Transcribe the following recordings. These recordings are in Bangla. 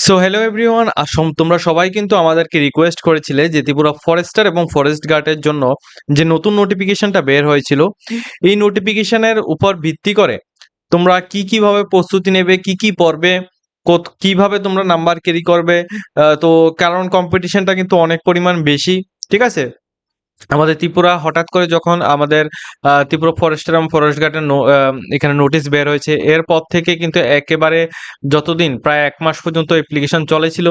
সো হ্যালো এভরিওয়ান, তোমরা সবাই কিন্তু আমাদেরকে রিকোয়েস্ট করেছিলে যে ত্রিপুরা ফরেস্টার এবং ফরেস্ট গার্ডের জন্য যে নতুন নোটিফিকেশনটা বের হয়েছিল, এই নোটিফিকেশনের উপর ভিত্তি করে তোমরা কিভাবে প্রস্তুতি নেবে, কি পড়বে, কিভাবে তোমরা নাম্বার ক্যারি করবে। তো কারণ কম্পিটিশনটা কিন্তু অনেক পরিমাণ বেশি, ঠিক আছে। আমাদের ত্রিপুরা হঠাৎ করে যখন আমাদের ত্রিপুরা ফরেস্টার এবং ফরেস্ট গার্ডের এখানে নোটিশ বের হয়েছে, এরপর থেকে কিন্তু একেবারে যতদিন প্রায় 1 মাস পর্যন্ত অ্যাপ্লিকেশন চলেছিল।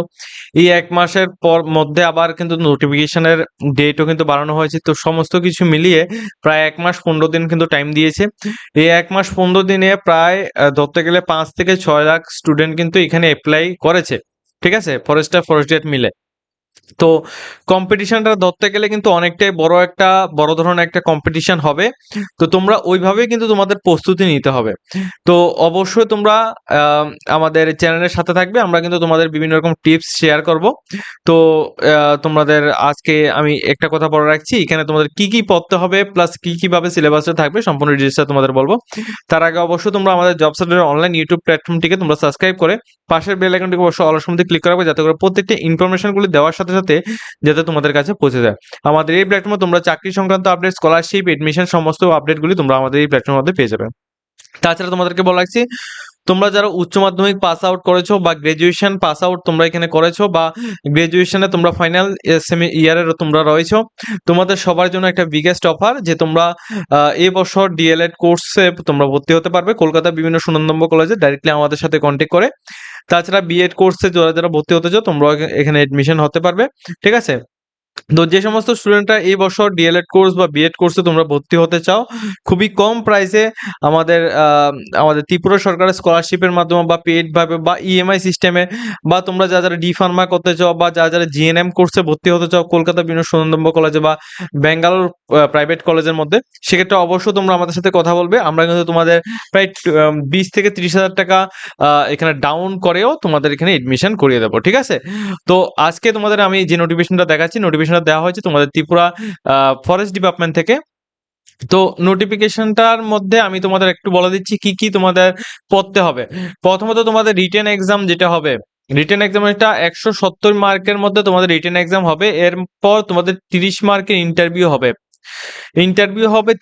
এই 1 মাসের পর মধ্যে আবার কিন্তু নোটিফিকেশনের ডেটও কিন্তু বাড়ানো হয়েছে। তো সমস্ত কিছু মিলিয়ে প্রায় 1 মাস 15 দিন কিন্তু টাইম দিয়েছে। এই 1 মাস 15 দিনে প্রায় ধরতে গেলে 5 থেকে 6 লাখ স্টুডেন্ট কিন্তু এখানে অ্যাপ্লাই করেছে, ঠিক আছে, ফরেস্টার ফরেস্ট গার্ড মিলে। তো কম্পিটিশনটা ধরতে গেলে কিন্তু অনেকটাই বড় ধরনের একটা কম্পিটিশন হবে। তো তোমরা ওইভাবেই কিন্তু তোমাদের প্রস্তুতি নিতে হবে। তো অবশ্যই তোমরা আহ, আমাদের চ্যানেলের সাথে থাকবে। আমরা কিন্তু তোমাদের বিভিন্ন রকম টিপস শেয়ার করব। তো তোমাদের আজকে আমি একটা কথা বলে রাখছি, এখানে তোমাদের কি পড়তে হবে প্লাস কিভাবে সিলেবাসে থাকবে সম্পূর্ণ ডিটেইলসটা তোমাদের বলবো। তার আগে অবশ্যই তোমরা আমাদের জব সেন্টারের অনলাইন ইউটিউব প্ল্যাটফর্মটিকে তোমরা সাবস্ক্রাইব করে পাশের বেল আইকনটিকে অবশ্যই অল সময় ক্লিক করাবে, যাতে করে প্রত্যেকটা ইনফরমেশনগুলি দেওয়ার সাথে সাথে যাতে তোমাদের কাছে পৌঁছে যায়। আমাদের এই প্ল্যাটফর্মে তোমরা চাকরি সংক্রান্ত আপডেট, স্কলারশিপ, এডমিশন সমস্ত আপডেটগুলি তোমরা আমাদের এই প্ল্যাটফর্মের মধ্যে পেয়ে যাবে। তাছাড়া তোমাদেরকে বলা রাখছি, তোমরা যারা উচ্চ মাধ্যমিক পাস আউট করেছো বা গ্রাজুয়েশন পাস আউট তোমরা এখানে করেছো, বা গ্রাজুয়েশনে তোমরা ফাইনাল সেমি ইয়ারে তোমরা রয়েছো, তোমাদের সবার জন্য একটা বিগেস্ট অফার যে তোমরা এই বছর ডিএলএড কোর্সে তোমরা ভর্তি হতে পারবে কলকাতার বিভিন্ন সুনামধন্য কলেজে ডাইরেক্টলি আমাদের সাথে কন্ট্যাক্ট করে। তাছাড়া বিএড কোর্সে যারা ভর্তি হতে চাও তোমরা এখানে এডমিশন হতে পারবে, ঠিক আছে। তো যে সমস্ত স্টুডেন্টরা এই বছর ডিএলএড কোর্স বা বিএড কোর্সে তোমরা ভর্তি হতে চাও, খুবই কম প্রাইসে আমাদের আমাদের ত্রিপুরা সরকারের স্কলারশিপের মাধ্যমে বা পেড ভাবে বা ইএমআই সিস্টেমে, বা তোমরা যারা ডি ফার্মা করতে চাও বা যারা জিএনএম কোর্সে ভর্তি হতে চাও কলকাতা বিভিন্ন সুনামধন্য কলেজে বা ব্যাঙ্গালোর প্রাইভেট কলেজের মধ্যে, সেক্ষেত্রে অবশ্যই তোমরা আমাদের সাথে কথা বলবে। আমরা কিন্তু তোমাদের প্রায় 20 থেকে 30,000 টাকা এখানে ডাউন করেও তোমাদের এখানে এডমিশন করিয়ে দেবো, ঠিক আছে। তো আজকে তোমাদের আমি যে নোটিফিকেশনটা দেখাচ্ছি, নোটিফিকেশনটা দেওয়া হয়েছে তোমাদের ত্রিপুরা ফরেস্ট ডিপার্টমেন্ট থেকে। তো নোটিফিকেশনটার মধ্যে আমি তোমাদের একটু বলে দিচ্ছি কি তোমাদের পড়তে হবে। প্রথমত তোমাদের রিটেন এক্সাম যেটা হবে, রিটেন এক্সাম এটা 170 মার্কের মধ্যে তোমাদের রিটেন এক্সাম হবে। এরপর তোমাদের 30 মার্কের ইন্টারভিউ হবে।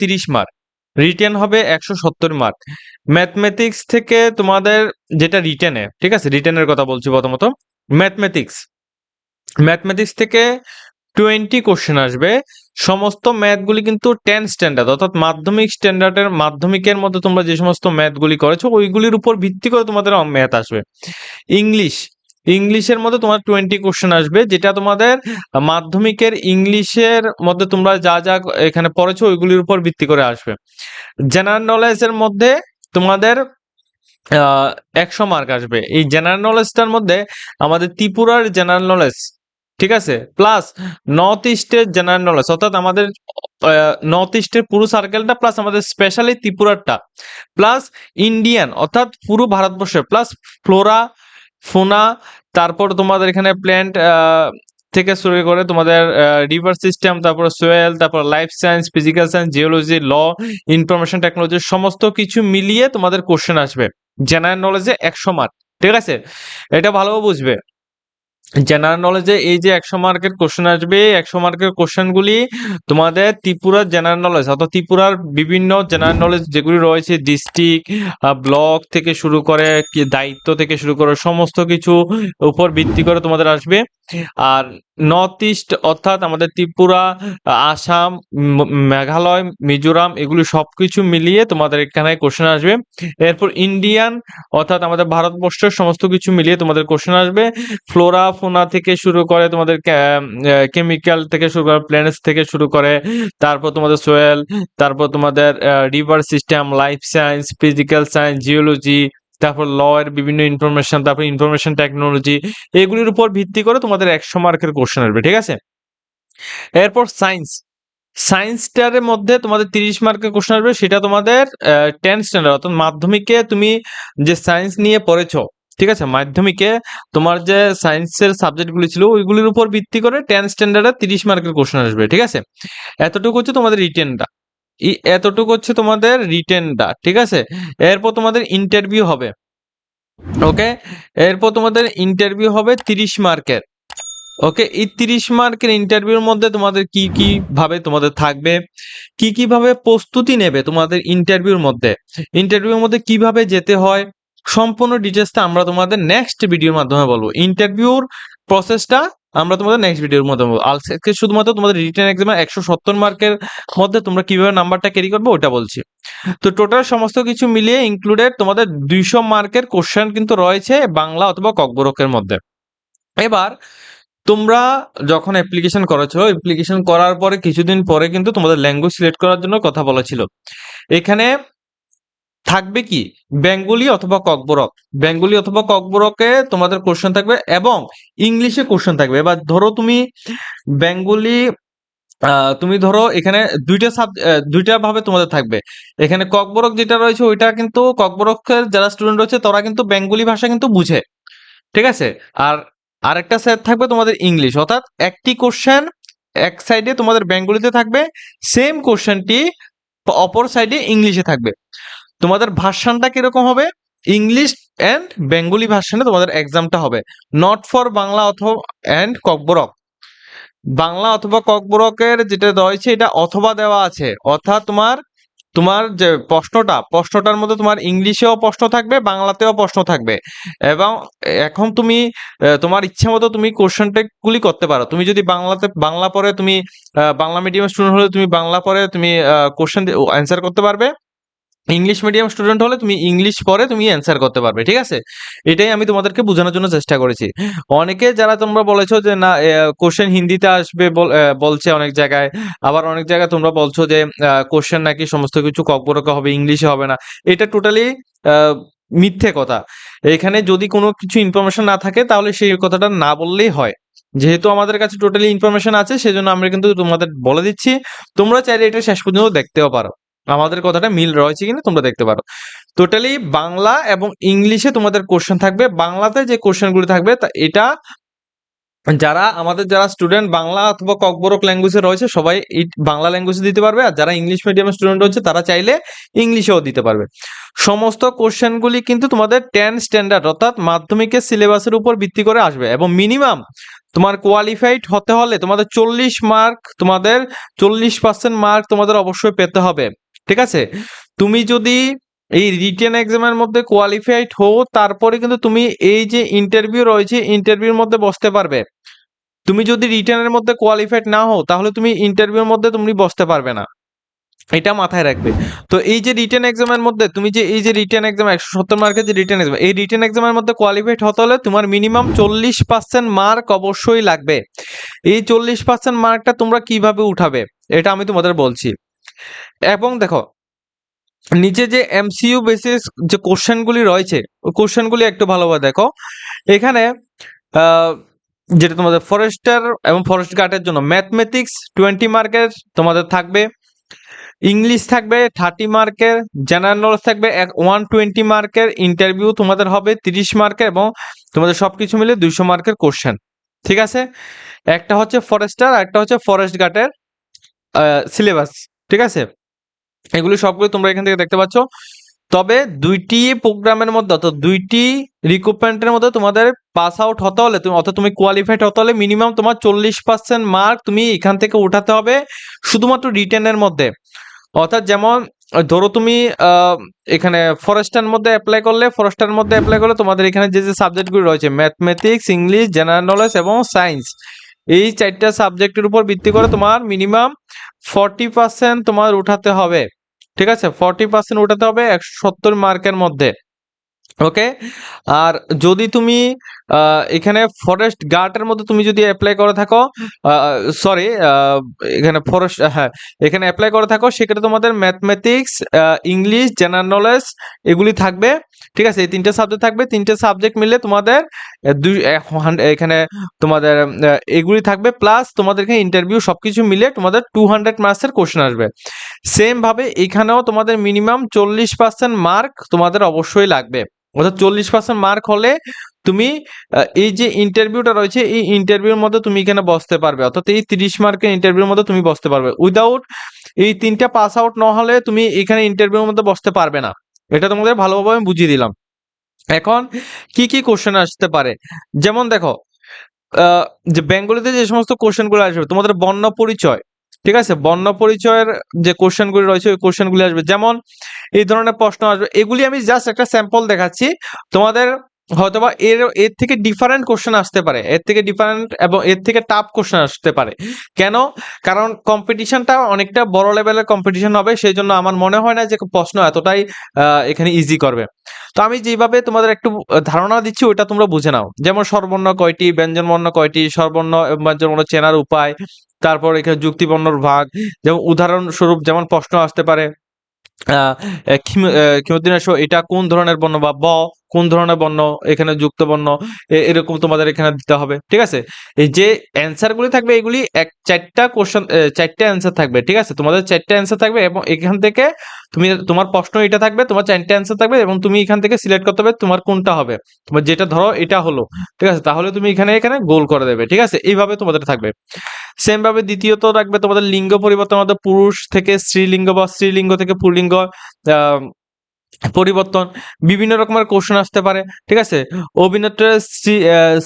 30 মার্ক, রিটেন হবে 170 মার্ক। ম্যাথমেটিক্স থেকে তোমাদের যেটা রিটেনে, ঠিক আছে, রিটেনের কথা বলছি প্রথমত। ম্যাথমেটিক্স ম্যাথমেটিক্স থেকে 20 কোশ্চেন আসবে। সমস্ত ম্যাথগুলি কিন্তু 10 স্ট্যান্ডার্ড, অর্থাৎ মাধ্যমিকের মধ্যে তোমরা যে সমস্ত ম্যাথগুলি করেছো ওইগুলির উপর ভিত্তি করে তোমাদের ম্যাথ আসবে। ইংলিশের মধ্যে তোমার 20 কোশ্চেন আসবে, যেটা তোমাদের মাধ্যমিকের ইংলিশের মধ্যে তোমরা যা এখানে পড়েছো ওইগুলির উপর ভিত্তি করে আসবে। জেনারেল নলেজের মধ্যে তোমাদের 100 মার্ক আসবে। এই জেনারেল নলেজটার মধ্যে আমাদের ত্রিপুরার জেনারেল নলেজ, ঠিক আছে, প্লাস নর্থ ইস্টের জেনারেল নলেজ, অর্থাৎ আমাদের নর্থ ইস্টের পুরো সার্কেলটা প্লাস আমাদের স্পেশালি ত্রিপুরারটা, প্লাস ইন্ডিয়ান অর্থাৎ পুরো ভারতবর্ষের, প্লাস ফ্লোরা ফোনা, তারপর তোমাদের এখানে প্ল্যান্ট থেকে শুরু করে তোমাদের রিভার সিস্টেম, তারপর সোয়েল, তারপর life science, physical science, geology, law, information technology সমস্ত কিছু মিলিয়ে তোমাদের কোশ্চেন আসবে জেনারেল নলেজে 100 মার্ক, ঠিক আছে। এটা ভালোভাবে বুঝবে। জেনারেল নলেজে এই যে 100 মার্কের কোশ্চেন আসবে, 100 মার্কের কোশ্চেনগুলি তোমাদের ত্রিপুরার জেনারেল নলেজ, অর্থাৎ ত্রিপুরার বিভিন্ন জেনারেল নলেজ যেগুলি রয়েছে, ডিস্ট্রিক্ট, ব্লক থেকে শুরু করে দায়িত্ব থেকে শুরু করে সমস্ত কিছু উপর ভিত্তি করে তোমাদের আসবে। আর নর্থ ইস্ট অর্থাৎ আমাদের ত্রিপুরা, আসাম, মেঘালয়, মিজোরাম এগুলি সবকিছু মিলিয়ে তোমাদের এখানে কোশ্চেন আসবে। এরপর ইন্ডিয়ান অর্থাৎ আমাদের ভারতবর্ষের সমস্ত কিছু মিলিয়ে তোমাদের কোশ্চেন আসবে। ফ্লোরা ফোনা থেকে শুরু করে তোমাদের কেমিক্যাল থেকে শুরু করে প্ল্যানেটস থেকে শুরু করে, তারপর তোমাদের সোয়েল, তারপর তোমাদের river system, life science, physical science, geology, তারপর ল এর বিভিন্ন ইনফরমেশন, তারপর ইনফরমেশন টেকনোলজি, এগুলির উপর ভিত্তি করে তোমাদের 100 মার্কের কোশ্চেন আসবে, ঠিক আছে। এরপর সায়েন্সটার মধ্যে তোমাদের 30 মার্কের কোশ্চেন আসবে, সেটা তোমাদের 10 স্ট্যান্ডার্ড, অর্থাৎ মাধ্যমিকে তুমি যে সায়েন্স নিয়ে পড়েছো, ঠিক আছে, মাধ্যমিকে তোমার যে সায়েন্সের সাবজেক্টগুলি ছিল ওইগুলির উপর ভিত্তি করে 10 স্ট্যান্ডার্ডে 30 মার্কের কোশ্চেন আসবে, ঠিক আছে। এতটুকু হচ্ছে তোমাদের রিটেনটা, ঠিক আছে। এরপর তোমাদের ইন্টারভিউ হবে। ওকে, এরপর তোমাদের ইন্টারভিউ হবে 30 মার্কের। ওকে, এই 30 মার্কের ইন্টারভিউর মধ্যে তোমাদের কি কি ভাবে তোমাদের থাকবে, কি ভাবে প্রস্তুতি নেবে তোমাদের ইন্টারভিউর মধ্যে, ইন্টারভিউর মধ্যে কিভাবে যেতে হয়, সম্পূর্ণ ডিটেলসটা আমরা তোমাদের নেক্সট ভিডিওর মাধ্যমে বলবো। ইন্টারভিউর প্রসেসটা আমরা তোমাদের নেক্সট ভিডিওর মধ্যে বলবো। আজকে শুধুমাত্র তোমাদের রিটেন এক্সামে 170 মার্কের মধ্যে তোমরা কিভাবে নাম্বারটা ক্যারি করবে ওটা বলছি। তো টোটাল সমস্ত কিছু মিলিয়ে ইনক্লুডেড তোমাদের 200 মার্কের কোশ্চেন কিন্তু রয়েছে বাংলা অথবা ককবরকের মধ্যে। এবার তোমরা যখন অ্যাপ্লিকেশন করেছো, অ্যাপ্লিকেশন করার পরে কিছুদিন পরে কিন্তু তোমাদের ল্যাঙ্গুয়েজ সিলেক্ট করার জন্য কথা বলা ছিল। এখানে থাকবে কি বেঙ্গলি অথবা ককবরক, বেঙ্গলি অথবা ককবরকে তোমাদের কোশ্চেন থাকবে এবং ইংলিশে কোশ্চেন থাকবে। এবার ধরো তুমি বেঙ্গলি, তুমি ধরো এখানে দুইটা ভাবে তোমাদের থাকবে। এখানে ককবরক যেটা রয়েছে ওইটা কিন্তু ককবরকের যারা স্টুডেন্ট রয়েছে তারা কিন্তু বেঙ্গলি ভাষা কিন্তু বুঝে, ঠিক আছে। আর আরেকটা সেট থাকবে তোমাদের ইংলিশ, অর্থাৎ একটি কোশ্চেন এক সাইডে তোমাদের বেঙ্গলিতে থাকবে, সেম কোশ্চেনটি অপর সাইডে ইংলিশে থাকবে। তোমাদের ভার্সনটা কিরকম হবে, ইংলিশ অ্যান্ড বেঙ্গলি ভার্সনে তোমাদের এক্সামটা হবে, নট ফর বাংলা অথবা অ্যান্ড ককবরক। বাংলা অথবা ককবরকের যেটা রয়েছে এটা অথবা দেওয়া আছে, অর্থাৎ তোমার তোমার যে প্রশ্নটার মধ্যে তোমার ইংলিশেও প্রশ্ন থাকবে, বাংলাতেও প্রশ্ন থাকবে। এবং এখন তুমি তোমার ইচ্ছে মতো তুমি কোশ্চেনগুলি করতে পারো। তুমি যদি বাংলা পড়ে তুমি বাংলা মিডিয়াম স্টুডেন্ট হলে তুমি বাংলা পড়ে তুমি কোশ্চেন অ্যান্সার করতে পারবে, ইংলিশ মিডিয়াম স্টুডেন্ট হলে তুমি ইংলিশ পড়ে তুমি অ্যান্সার করতে পারবে, ঠিক আছে। এটাই আমি তোমাদেরকে বোঝানোর জন্য চেষ্টা করেছি। অনেকে যারা তোমরা বলেছো যে না কোশ্চেন হিন্দিতে আসবে বলছে অনেক জায়গায়, আবার অনেক জায়গায় তোমরা বলছো যে কোশ্চেন নাকি সমস্ত কিছু ককবরকে হবে, ইংলিশে হবে না। এটা টোটালি মিথ্যে কথা। এখানে যদি কোনো কিছু ইনফরমেশন না থাকে তাহলে সেই কথাটা না বললেই হয়। যেহেতু আমাদের কাছে টোটালি ইনফরমেশন আছে সেজন্য আমরা কিন্তু তোমাদের বলে দিচ্ছি, তোমরা চাইলে এটা শেষ পর্যন্ত দেখতেও পারো, আমাদের কথাটা মিল রয়েছে কিনা তোমরা দেখতে পারো। টোটালি বাংলা এবং ইংলিশে তোমাদের কোশ্চেন থাকবে। বাংলাতে যে কোশ্চেনগুলি থাকবে এটা যারা স্টুডেন্ট বাংলা অথবা ককবরক ল্যাঙ্গুয়েজে রয়েছে সবাই এই বাংলা ল্যাঙ্গুয়েজে দিতে পারবে, আর যারা ইংলিশ মিডিয়ামের স্টুডেন্ট রয়েছে তারা চাইলে ইংলিশেও দিতে পারবে। সমস্ত কোশ্চেনগুলি কিন্তু তোমাদের 10 স্ট্যান্ডার্ড অর্থাৎ মাধ্যমিকের সিলেবাসের উপর ভিত্তি করে আসবে এবং মিনিমাম তোমার কোয়ালিফাইড হতে হলে তোমাদের 40 মার্ক, তোমাদের 40% মার্ক তোমাদের অবশ্যই পেতে হবে, ঠিক আছে। তুমি যদি এই রিটেন এক্সামের মধ্যে কোয়ালিফাইড হও তারপরে কিন্তু তুমি এই যে ইন্টারভিউ রয়েছে ইন্টারভিউর মধ্যে বসতে পারবে। তুমি যদি রিটেনের মধ্যে কোয়ালিফাইড না হও তাহলে তুমি ইন্টারভিউর মধ্যে তুমি বসতে পারবে না, এটা মাথায় রাখবে। তো এই যে রিটেন এক্সামের মধ্যে তুমি যে এই যে রিটেন এক্সাম 170 মার্কের যে রিটেন এক্সাম, এই রিটেন এক্সামের মধ্যে কোয়ালিফাইড হতে হলে তোমার মিনিমাম 40% মার্ক অবশ্যই লাগবে। এই 40% মার্কটা তোমরা কিভাবে উঠাবে এটা আমি তোমাদের বলছি। এবং দেখো নিচে যে এমসিইউ বেসিস যে কোশ্চেনগুলি রয়েছে ওই কোশ্চেনগুলি একটু ভালোভাবে দেখো। এখানে যেটা তোমাদের ফরেস্টার এবং ফরেস্ট গার্ডের জন্য ম্যাথমেটিক্স 20 মার্কের তোমাদের থাকবে, ইংলিশ থাকবে 30 মার্কের, জেনারেল নলেজ থাকবে 120 মার্কের, ইন্টারভিউ তোমাদের হবে 30 মার্কের এবং তোমাদের সবকিছু মিলে 200 মার্কের কোশ্চেন, ঠিক আছে। একটা হচ্ছে ফরেস্টার আর একটা হচ্ছে ফরেস্ট গার্ডের সিলেবাস, ঠিক আছে। এগুলি সবগুলো তোমরা এখান থেকে দেখতে পাচ্ছ। তবে দুইটি প্রোগ্রামের মধ্যে অর্থাৎ দুইটি রিক্রুটমেন্টের মধ্যে তোমাদের পাস আউট হতে হলে অর্থাৎ তুমি কোয়ালিফাইড হতে হলে মিনিমাম তোমার 40% মার্ক তুমি এখান থেকে উঠাতে হবে শুধুমাত্র রিটেনের মধ্যে। অর্থাৎ যেমন ধরো তুমি এখানে ফরেস্টের মধ্যে অ্যাপ্লাই করলে তোমাদের এখানে যে যে সাবজেক্টগুলো রয়েছে ম্যাথমেটিক্স, ইংলিশ, জেনারেল নলেজ এবং সায়েন্স, এই 4টা সাবজেক্টের উপর ভিত্তি করে তোমার মিনিমাম 40% তোমার উঠাতে হবে, ঠিক আছে। 40% উঠাতে হবে 170 মার্কের মধ্যে, ওকে। আর যদি তুমি এখানে ফরেস্ট গার্ডের মধ্যে তুমি যদি অ্যাপ্লাই করে থাকো, সরি এখানে ফরেস্ট, হ্যাঁ এখানে অ্যাপ্লাই করে থাকো সেক্ষেত্রে তোমাদের ম্যাথমেটিক্স, ইংলিশ, জেনারেল নলেজ এগুলি থাকবে, ঠিক আছে। এই 3টে সাবজেক্ট থাকবে, 3টে সাবজেক্ট মিলে তোমাদের এখানে তোমাদের এগুলি থাকবে প্লাস তোমাদের এখানে ইন্টারভিউ সবকিছু মিলে তোমাদের 200 মার্কসের কোশ্চেন আসবে। সেম ভাবে এখানেও তোমাদের মিনিমাম 40% মার্ক তোমাদের অবশ্যই লাগবে, অর্থাৎ 40% মার্ক হলে তুমি এই যে ইন্টারভিউটা রয়েছে এই ইন্টারভিউর মধ্যে তুমি এখানে বসতে পারবে, অর্থাৎ এই 30 মার্কের ইন্টারভিউর মধ্যে তুমি বসতে পারবে। উইদাউট এই 3টা পাস আউট না হলে তুমি এখানে ইন্টারভিউর মধ্যে বসতে পারবে না, এটা তোমাদের ভালোভাবে আমি বুঝিয়ে দিলাম। এখন কি কি কোশ্চেন আসতে পারে, যেমন দেখো যে বেঙ্গলিতে যে সমস্ত কোশ্চেন গুলো আসবে, তোমাদের বর্ণ পরিচয়, ঠিক আছে, বর্ণ পরিচয়ের যে কোশ্চেন গুলি রয়েছে ওই কোশ্চেন গুলি আসবে, যেমন এই ধরনের প্রশ্ন আসবে। এগুলি আমি জাস্ট একটা স্যাম্পল দেখাচ্ছি তোমাদের, হয়তোবা এর থেকে ডিফারেন্ট কোশ্চেন আসতে পারে, এর থেকে ডিফারেন্ট এবং এর থেকে টাফ কোশ্চেন আসতে পারে। কেন? কারণ কম্পিটিশনটা অনেকটা বড় লেভেলের কম্পিটিশন হবে, সেই জন্য আমার মনে হয় না যে প্রশ্ন এতটাই এখানে ইজি করবে। তো আমি যেভাবে তোমাদের একটু ধারণা দিচ্ছি ওইটা তোমরা বুঝে নাও। যেমন স্বরবর্ণ কয়টি, ব্যঞ্জনবর্ণ কয়টি, স্বরবর্ণ এবং ব্যঞ্জনবর্ণ চেনার উপায়, তারপর এখানে যুক্তিবর্ণর ভাগ, যেমন উদাহরণস্বরূপ যেমন প্রশ্ন আসতে পারে আহ ক্ষমতিনাশক এটা কোন ধরনের বর্ণ, বা কোন ধরনের বর্ণ, এখানে যুক্ত বর্ণ, এরকম তোমাদের এখানে দিতে হবে, ঠিক আছে। এই যে অ্যান্সার গুলি থাকবে এগুলি চারটা কোশ্চেন, চারটা অ্যান্সার থাকবে, ঠিক আছে, তোমাদের চারটা অ্যান্সার থাকবে এবং এখান থেকে তোমার প্রশ্ন এটা থাকবে, তোমার চারটা অ্যান্সার থাকবে এবং তুমি এখান থেকে সিলেক্ট করতে হবে তোমার কোনটা হবে। তোমার যেটা ধরো এটা হলো, ঠিক আছে, তাহলে তুমি এখানে এখানে গোল করে দেবে, ঠিক আছে, এইভাবে তোমাদের থাকবে। সেম ভাবে দ্বিতীয়ত রাখবে তোমাদের লিঙ্গ পরিবর্তন, আমাদের পুরুষ থেকে স্ত্রীলিঙ্গ বা স্ত্রীলিঙ্গ থেকে পুল্লিঙ্গ আহ, পরিবর্তন, বিভিন্ন রকমের কোশ্চেন আসতে পারে, ঠিক আছে। অভিনেত্রীর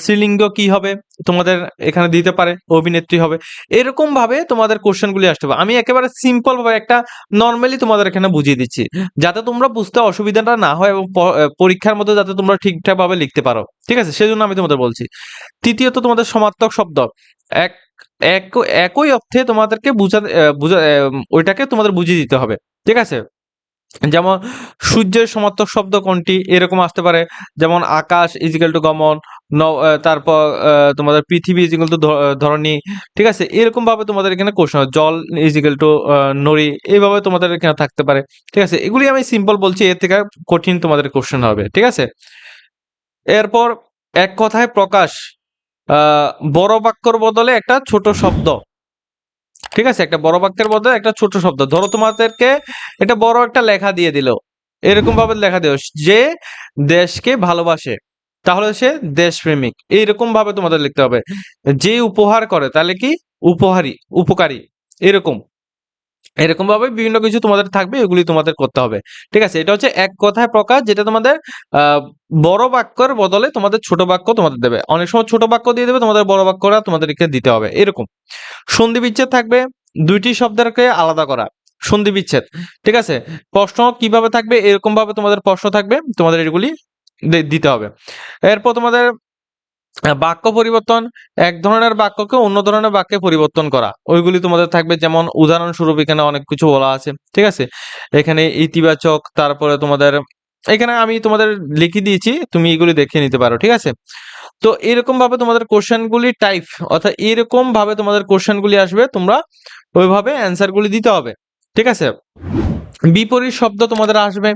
স্ত্রীলিঙ্গ কি হবে তোমাদের এখানে দিতে পারে, অভিনেত্রী হবে। এরকম ভাবে তোমাদের কোশ্চেনগুলি আসতে পারে। আমি একেবারে সিম্পল ভাবে একটা নর্মালি তোমাদের এখানে বুঝিয়ে দিচ্ছি, যাতে তোমরা বুঝতে অসুবিধাটা না হয় এবং পরীক্ষার মধ্যে যাতে তোমরা ঠিকঠাক ভাবে লিখতে পারো, ঠিক আছে, সেজন্য আমি তোমাদের বলছি। তৃতীয়ত তোমাদের সমার্থক শব্দ, এক একই অর্থে তোমাদেরকে ওইটাকে তোমাদের বুঝিয়ে দিতে হবে, ঠিক আছে। যেমন সূর্যের সমার্থক শব্দ কোনটি, এরকম আসতে পারে। যেমন আকাশ ইজিক্যাল টু গমন, তারপর তোমাদের পৃথিবী ইজিক্যাল টু ধরণী, ঠিক আছে, এরকম ভাবে তোমাদের এখানে কোশ্চেন, জল ইজিক্যাল টু নড়ি, এইভাবে তোমাদের এখানে থাকতে পারে, ঠিক আছে। এগুলি আমি সিম্পল বলছি, এর থেকে কঠিন তোমাদের কোশ্চেন হবে, ঠিক আছে। এরপর এক কথায় প্রকাশ, আহ বড় বাক্যর বদলে একটা ছোট শব্দ, ঠিক আছে, একটা বড় বাক্যের মধ্যে একটা ছোট শব্দ, ধরো তোমাদেরকে একটা বড় একটা লেখা দিয়ে দিল, এরকম ভাবে লেখা দিও যে দেশকে ভালোবাসে, তাহলে সে দেশপ্রেমিক, এইরকম ভাবে তোমাদের লিখতে হবে। যে উপহার করে তাহলে কি উপহারী, উপকারী, এরকম এরকম ভাবে বিভিন্ন কিছু তোমাদের থাকবে, এগুলি তোমাদের করতে হবে, ঠিক আছে। এটা হচ্ছে এক কথায় প্রকাশ, যেটা তোমাদের আহ বড় বাক্যের বদলে তোমাদের ছোট বাক্য তোমাদের দেবে, অনেক সময় ছোট বাক্য দিয়ে দেবে, তোমাদের বড় বাক্যটা তোমাদেরকে দিতে হবে, এরকম। সন্ধি বিচ্ছেদ থাকবে, দুইটি শব্দকে আলাদা করা, সন্ধি বিচ্ছেদ, ঠিক আছে। প্রশ্ন কিভাবে থাকবে, এরকম ভাবে তোমাদের প্রশ্ন থাকবে, তোমাদের এগুলি দিতে হবে। এরপর তোমাদের বাক্য পরিবর্তন, এক ধরনের বাক্যকে অন্য ধরনের বাক্যে পরিবর্তন করা, ওইগুলি তোমাদের থাকবে। যেমন উদাহরণস্বরূপ এখানে অনেক কিছু বলা আছে, ঠিক আছে, এখানে ইতিবাচক, তারপরে তোমাদের এখানে আমি তোমাদের লিখে দিয়েছি, তুমি এগুলি দেখে নিতে পারো, ঠিক আছে। তো এরকম ভাবে তোমাদের কোশ্চেন গুলি টাইপ, অর্থাৎ এরকম ভাবে তোমাদের কোশ্চেন গুলি আসবে, তোমরা ওইভাবে অ্যান্সার গুলি দিতে হবে, ঠিক আছে। বিপরীত শব্দ তোমাদের আসবে,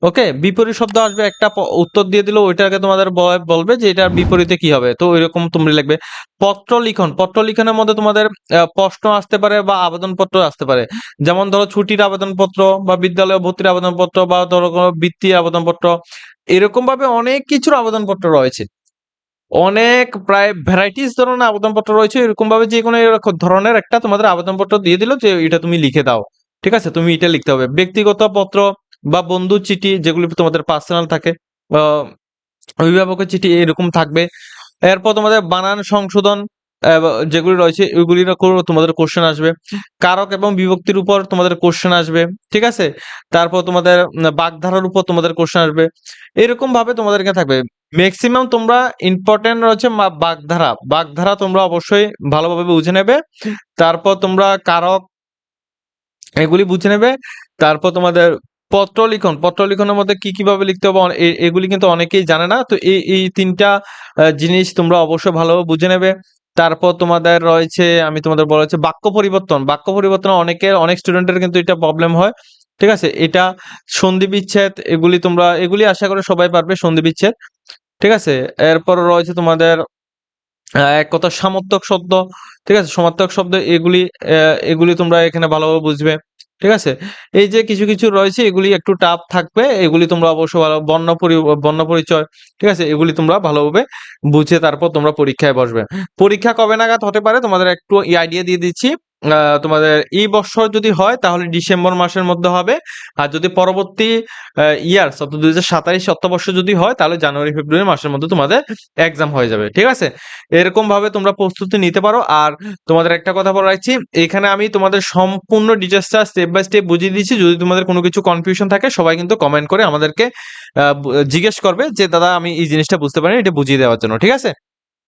ওকে, বিপরীত শব্দ আসবে, একটা উত্তর দিয়ে দিল, ওইটাকে তোমাদের বলবে যে এটার বিপরীতে কি হবে, তো এরকম তোমরা লিখবে। পত্র লিখন, পত্র লিখনের মধ্যে তোমাদের প্রশ্ন আসতে পারে বা আবেদনপত্র আসতে পারে। যেমন ধরো ছুটির আবেদনপত্র, বা বিদ্যালয় ভর্তির আবেদনপত্র, বা ধরো কোনো বৃত্তির আবেদনপত্র, এরকম ভাবে অনেক কিছুর আবেদনপত্র রয়েছে, অনেক প্রায় ভ্যারাইটিস ধরনের আবেদনপত্র রয়েছে, এরকম ভাবে যে কোনো এরকম ধরনের একটা তোমাদের আবেদনপত্র দিয়ে দিল যে এটা তুমি লিখে দাও, ঠিক আছে, তুমি এটা লিখতে হবে। ব্যক্তিগত পত্র বা বন্ধুর চিঠি, যেগুলি তোমাদের পার্সোনাল থাকে, আহ, অভিভাবকের চিঠি, এরকম থাকবে। এরপর তোমাদের বানান সংশোধন, যেগুলি রয়েছে ওইগুলির উপর তোমাদের কোশ্চেন আসবে। কারক এবং বিভক্তির উপর তোমাদের কোশ্চেন আসবে, ঠিক আছে। তারপর তোমাদের বাগধারার উপর তোমাদের কোশ্চেন আসবে, এরকম ভাবে তোমাদের এখানে থাকবে। ম্যাক্সিমাম তোমরা ইম্পর্টেন্ট রয়েছে বাগধারা, বাগধারা তোমরা অবশ্যই ভালোভাবে বুঝে নেবে। তারপর তোমরা কারক, এগুলি বুঝে নেবে। তারপর তোমাদের পত্র লিখন, পত্র লিখনের মধ্যে কি কিভাবে লিখতে হবে এগুলি কিন্তু অনেকেই জানে না, তো এই তিনটা জিনিস তোমরা অবশ্যই ভালোভাবে বুঝে নেবে। তারপর তোমাদের রয়েছে, আমি তোমাদের বলেছি বাক্য পরিবর্তন, বাক্য পরিবর্তন অনেক স্টুডেন্টের কিন্তু এটা প্রবলেম হয়, ঠিক আছে। এটা সন্ধি বিচ্ছেদ, এগুলি আশা করি সবাই পারবে, সন্ধি বিচ্ছেদ, ঠিক আছে। এরপর রয়েছে তোমাদের এক কথা সমার্থক শব্দ, ঠিক আছে, সমার্থক শব্দ, এগুলি তোমরা এখানে ভালোভাবে বুঝবে, ঠিক আছে। এই যে কিছু কিছু রয়েছে এগুলি একটু টাফ থাকবে, এগুলি তোমরা অবশ্যই ভালো, বর্ণ পরিচয়, ঠিক আছে, এগুলি তোমরা ভালোভাবে বুঝে তারপর তোমরা পরীক্ষায় বসবে। পরীক্ষা কবে নাগাদ হতে পারে তোমাদের একটু আইডিয়া দিয়ে দিচ্ছি। তোমাদের এই বছর যদি হয় তাহলে ডিসেম্বর মাসের মধ্যে হবে, আর যদি পরবর্তী ইয়ার্স অর্থাৎ 2027 অর্থবর্ষ যদি হয় তাহলে জানুয়ারি ফেব্রুয়ারি মাসের মধ্যে তোমাদের এক্সাম হয়ে যাবে। ঠিক আছে, এরকম ভাবে তোমরা প্রস্তুতি নিতে পারো। আর তোমাদের একটা কথা বলে রাখছি, এখানে আমি তোমাদের সম্পূর্ণ ডিটেলসটা স্টেপ বাই স্টেপ বুঝিয়ে দিচ্ছি। যদি তোমাদের কোনো কিছু কনফিউশন থাকে সবাই কিন্তু কমেন্ট করে আমাদেরকে জিজ্ঞেস করবে যে দাদা আমি এই জিনিসটা বুঝতে পারিনি, এটা বুঝিয়ে দেওয়ার জন্য। ঠিক আছে।